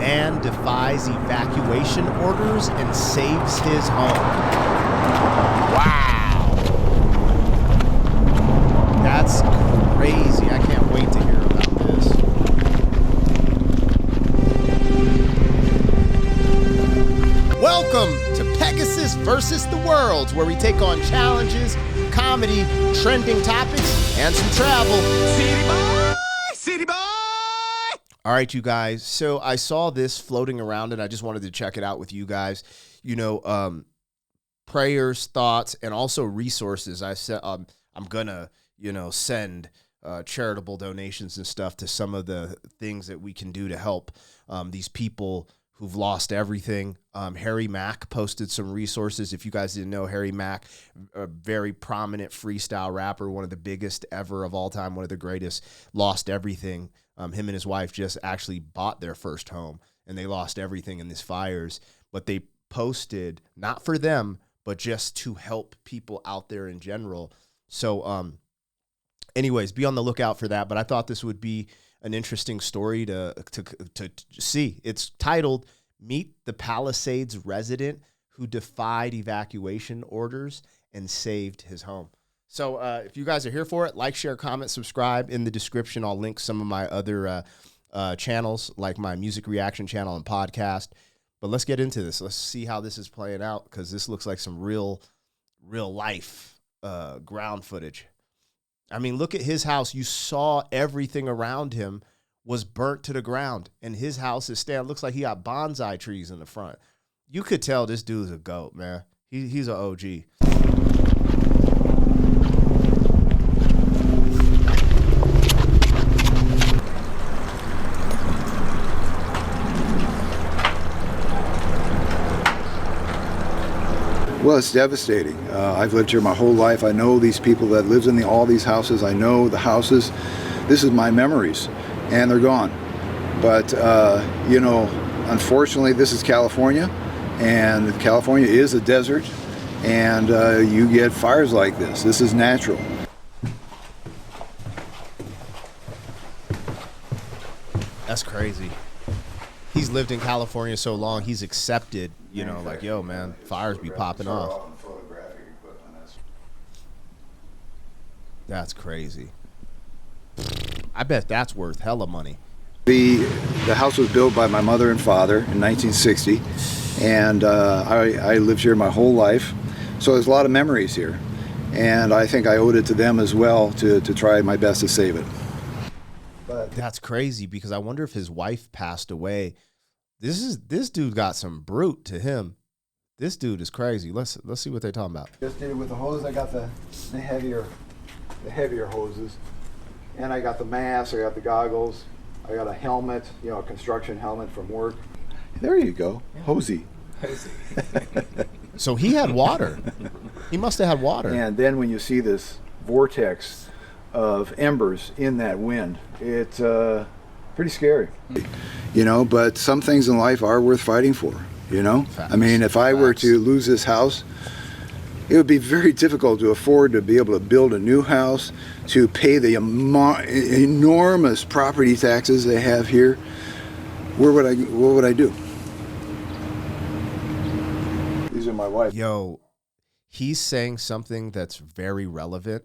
Man defies evacuation orders and saves his home. Wow. That's crazy. I can't wait to hear about this. Welcome to Pegasus versus the World, where we take on challenges, comedy, trending topics, and some travel. City boy! City boy! All right, you guys. So I saw this floating around, and I just wanted to check it out with you guys. You know, prayers, thoughts, and also resources. I said I'm gonna, send charitable donations and stuff to some of the things that we can do to help these people who've lost everything. Harry Mack posted some resources. If you guys didn't know, Harry Mack, a very prominent freestyle rapper, one of the biggest ever of all time, one of the greatest, lost everything. Him and his wife just actually bought their first home, and they lost everything in these fires. But they posted, not for them, but just to help people out there in general. So anyways, be on the lookout for that. But I thought this would be an interesting story to see. It's titled, Meet the Palisades Resident Who Defied Evacuation Orders and Saved His Home. So if you guys are here for it, like, share, comment, subscribe. In the description, I'll link some of my other channels, like my music reaction channel and podcast. But let's get into this. Let's see how this is playing out, because this looks like some real life ground footage. I mean, look at his house. You saw everything around him was burnt to the ground, and his house is standing. Looks like he got bonsai trees in the front. You could tell this dude's a goat, man. He's an OG. Well, it's devastating. I've lived here my whole life. I know these people that lives in all these houses. I know the houses. This is my memories, and they're gone. But, unfortunately, this is California, and California is a desert, and you get fires like this. This is natural. That's crazy. He's lived in California so long, he's accepted, like, yo, man, fires be popping off. That's crazy. I bet that's worth hella money. The house was built by my mother and father in 1960, and I lived here my whole life. So there's a lot of memories here, and I think I owed it to them as well to try my best to save it. But that's crazy, because I wonder if his wife passed away. This dude got some brute to him. This dude is crazy. Let's see what they're talking about. Just did it with the hose. I got the heavier hoses, and I got the mask. I got the goggles. I got a helmet, a construction helmet from work. There you go, hosey. So he had water. He must have had water. And then when you see this vortex of embers in that wind, it's pretty scary. But some things in life are worth fighting for, Facts. I mean, if I were to lose this house, it would be very difficult to afford to be able to build a new house, to pay the enormous property taxes they have here. What would I do? These are my wife. Yo, he's saying something that's very relevant,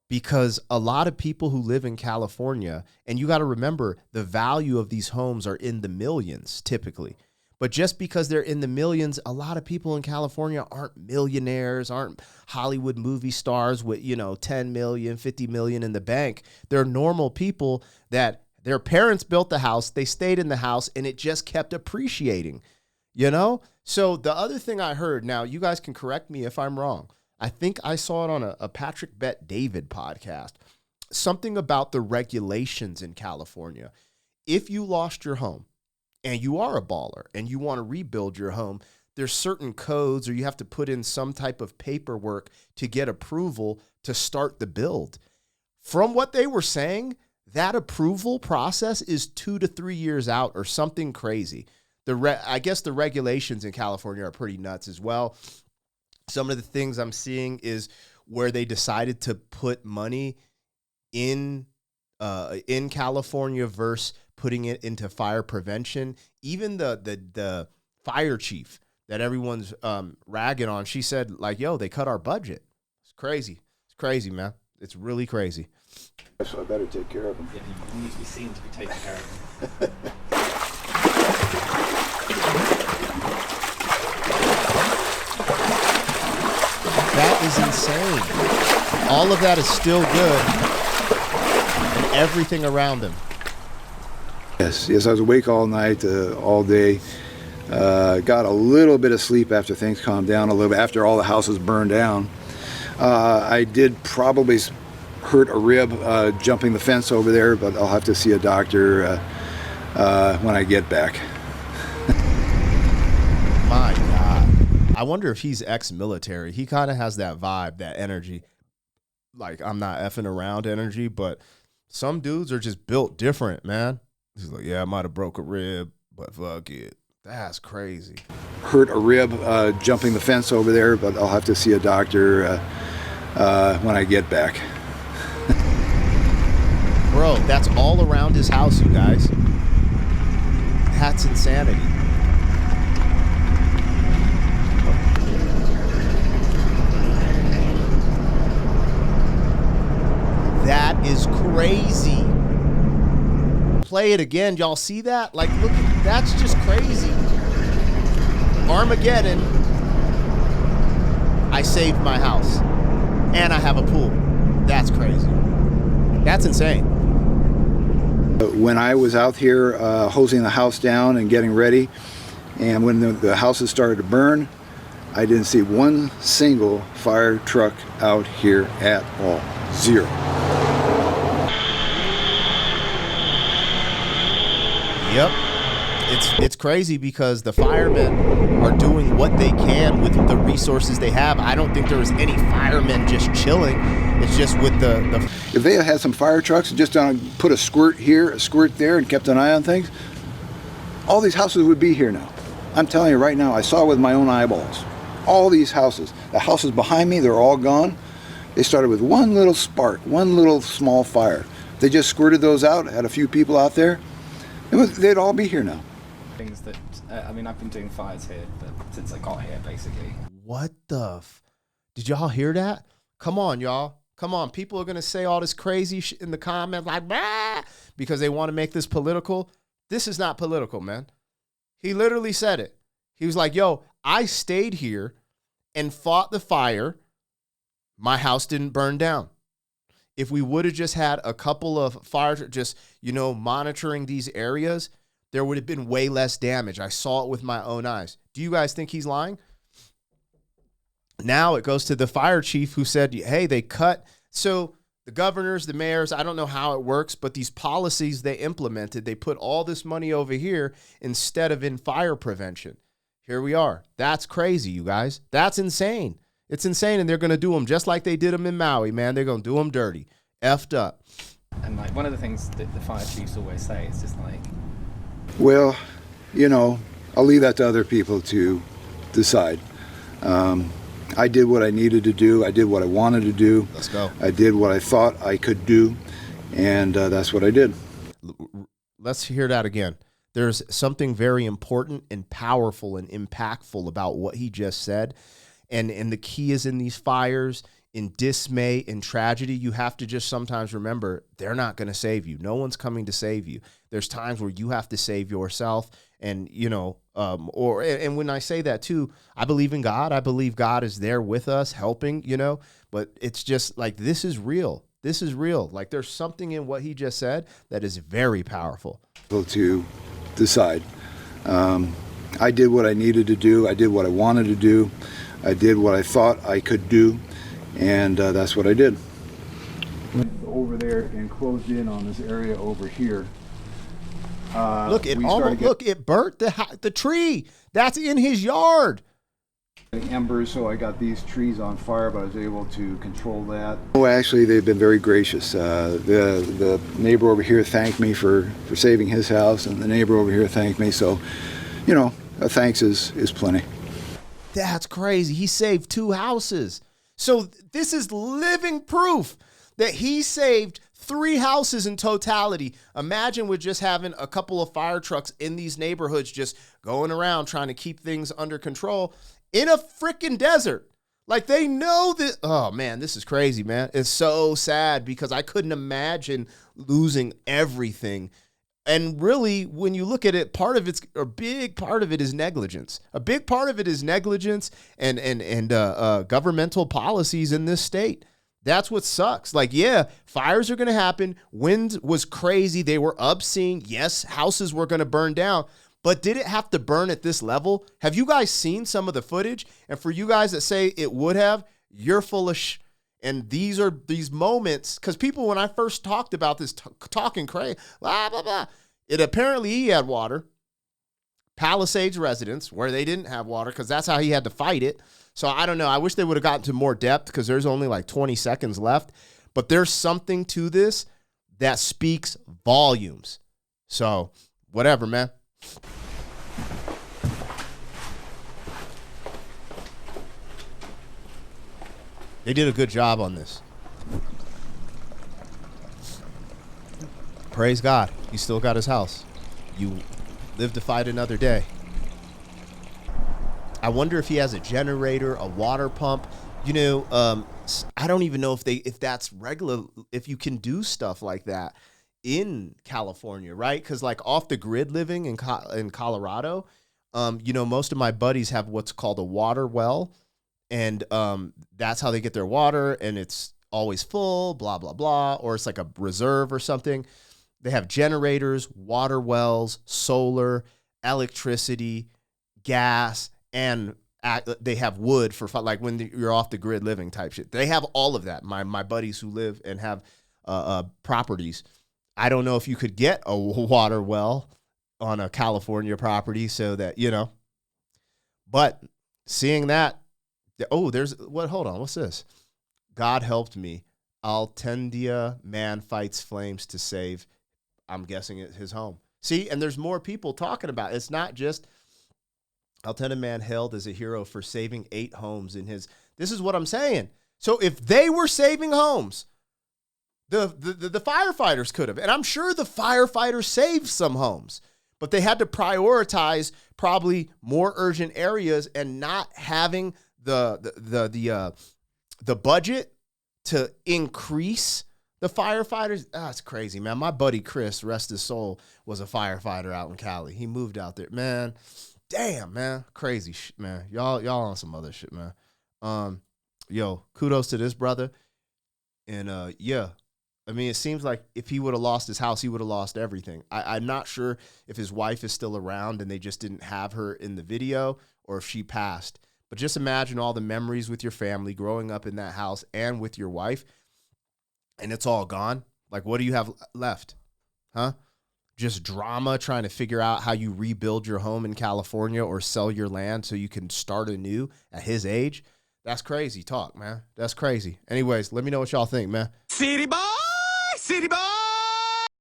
because a lot of people who live in California, and you got to remember, the value of these homes are in the millions typically. But just because they're in the millions, a lot of people in California aren't millionaires, aren't Hollywood movie stars with, 10 million, 50 million in the bank. They're normal people that their parents built the house, they stayed in the house, and it just kept appreciating, So the other thing I heard, now you guys can correct me if I'm wrong. I think I saw it on a Patrick Bet-David podcast, something about the regulations in California. If you lost your home, and you are a baller and you want to rebuild your home, there's certain codes, or you have to put in some type of paperwork to get approval to start the build. From what they were saying, that approval process is 2 to 3 years out or something crazy. I guess the regulations in California are pretty nuts as well. Some of the things I'm seeing is where they decided to put money in California versus putting it into fire prevention. Even the fire chief that everyone's ragging on, she said, like, yo, they cut our budget. It's crazy. It's crazy, man. It's really crazy. So I better take care of him. Yeah, you need to be seen to be taking care of him. That is insane. All of that is still good. And everything around him. Yes, I was awake all night, all day. Got a little bit of sleep after things calmed down a little bit, after all the houses burned down. I did probably hurt a rib jumping the fence over there, but I'll have to see a doctor when I get back. My God. I wonder if he's ex-military. He kind of has that vibe, that energy. Like, I'm not effing around energy, but some dudes are just built different, man. He's like, yeah, I might have broke a rib, but fuck it. That's crazy. Hurt a rib jumping the fence over there, but I'll have to see a doctor when I get back. Bro, that's all around his house, you guys. That's insanity. That is crazy. Play it again. Y'all see that? Like, look, that's just crazy. Armageddon. I saved my house. And I have a pool. That's crazy. That's insane. When I was out here hosing the house down and getting ready, and when the houses started to burn, I didn't see one single fire truck out here at all. Zero. Yep. It's crazy because the firemen are doing what they can with the resources they have. I don't think there was any firemen just chilling. It's just with the If they had some fire trucks and just put a squirt here, a squirt there, and kept an eye on things, all these houses would be here now. I'm telling you right now, I saw it with my own eyeballs. All these houses. The houses behind me, they're all gone. They started with one little spark, one little small fire. They just squirted those out, had a few people out there. They'd all be here now. Things that, I mean, I've been doing fires here since I got here, basically. What the did y'all hear that? Come on, y'all. Come on. People are going to say all this crazy shit in the comments like, bah, because they want to make this political. This is not political, man. He literally said it. He was like, yo, I stayed here and fought the fire. My house didn't burn down. If we would have just had a couple of fires, just, monitoring these areas, there would have been way less damage. I saw it with my own eyes. Do you guys think he's lying? Now it goes to the fire chief who said, hey, they cut. So the governors, the mayors, I don't know how it works, but these policies they implemented, they put all this money over here instead of in fire prevention. Here we are. That's crazy, you guys. That's insane. It's insane, and they're going to do them just like they did them in Maui, man. They're going to do them dirty. Effed up. And, like, one of the things that the fire chiefs always say is just like... Well, I'll leave that to other people to decide. I did what I needed to do. I did what I wanted to do. Let's go. I did what I thought I could do, and that's what I did. Let's hear that again. There's something very important and powerful and impactful about what he just said. And the key is in these fires, in dismay, in tragedy. You have to just sometimes remember they're not going to save you. No one's coming to save you. There's times where you have to save yourself. And, and when I say that too, I believe in God. I believe God is there with us helping, but it's just like, this is real. This is real. Like, there's something in what he just said that is very powerful. To decide. I did what I needed to do. I did what I wanted to do. I did what I thought I could do, and that's what I did. Went over there and closed in on this area over here. It burnt the tree. That's in his yard. Embers, so I got these trees on fire, but I was able to control that. Oh, actually, they've been very gracious. The neighbor over here thanked me for saving his house, and the neighbor over here thanked me. So, thanks is plenty. That's crazy. He saved 2 houses. So this is living proof that he saved 3 houses in totality. Imagine with just having a couple of fire trucks in these neighborhoods just going around trying to keep things under control in a freaking desert. Like, they know that. Oh, man, this is crazy, man. It's so sad because I couldn't imagine losing everything. And really, when you look at it, a big part of it is negligence. A big part of it is negligence and governmental policies in this state. That's what sucks. Like, yeah, fires are going to happen. Wind was crazy. They were obscene. Yes, houses were going to burn down. But did it have to burn at this level? Have you guys seen some of the footage? And for you guys that say it would have, you're full of And these are these moments, because people, when I first talked about this, talking crazy, blah, blah, blah. It apparently he had water. Palisades residence, where they didn't have water, because that's how he had to fight it. So I don't know. I wish they would have gotten to more depth, because there's only like 20 seconds left. But there's something to this that speaks volumes. So whatever, man. They did a good job on this. Praise God. He still got his house. You live to fight another day. I wonder if he has a generator, a water pump. You know, I don't even know if that's regular, if you can do stuff like that in California, right? Because like off the grid living in Colorado, you know, most of my buddies have what's called a water well. And that's how they get their water, and it's always full, blah, blah, blah, or it's like a reserve or something. They have generators, water wells, solar, electricity, gas, and they have wood for like when you're off the grid living type shit. They have all of that. My buddies who live and have properties. I don't know if you could get a water well on a California property so that, you know, but seeing that, oh, hold on, what's this? God helped me. Altendia man fights flames to save, I'm guessing it's his home. See, and there's more people talking about it. It's not just Altendia man hailed as a hero for saving 8 homes in his. This is what I'm saying. So if they were saving homes, the firefighters could have. And I'm sure the firefighters saved some homes. But they had to prioritize probably more urgent areas and not having the budget to increase the firefighters. That's crazy, man. My buddy Chris, rest his soul, was a firefighter out in Cali. He moved out there, man. Damn, man, crazy shit, man. Y'all on some other shit, man. Yo, kudos to this brother. And yeah, I mean, it seems like if he would have lost his house, he would have lost everything. I'm not sure if his wife is still around and they just didn't have her in the video, or if she passed. But just imagine all the memories with your family growing up in that house and with your wife, and it's all gone. Like, what do you have left? Huh? Just drama trying to figure out how you rebuild your home in California or sell your land so you can start anew at his age. That's crazy talk, man. That's crazy. Anyways, let me know what y'all think, man. City boy, city boy.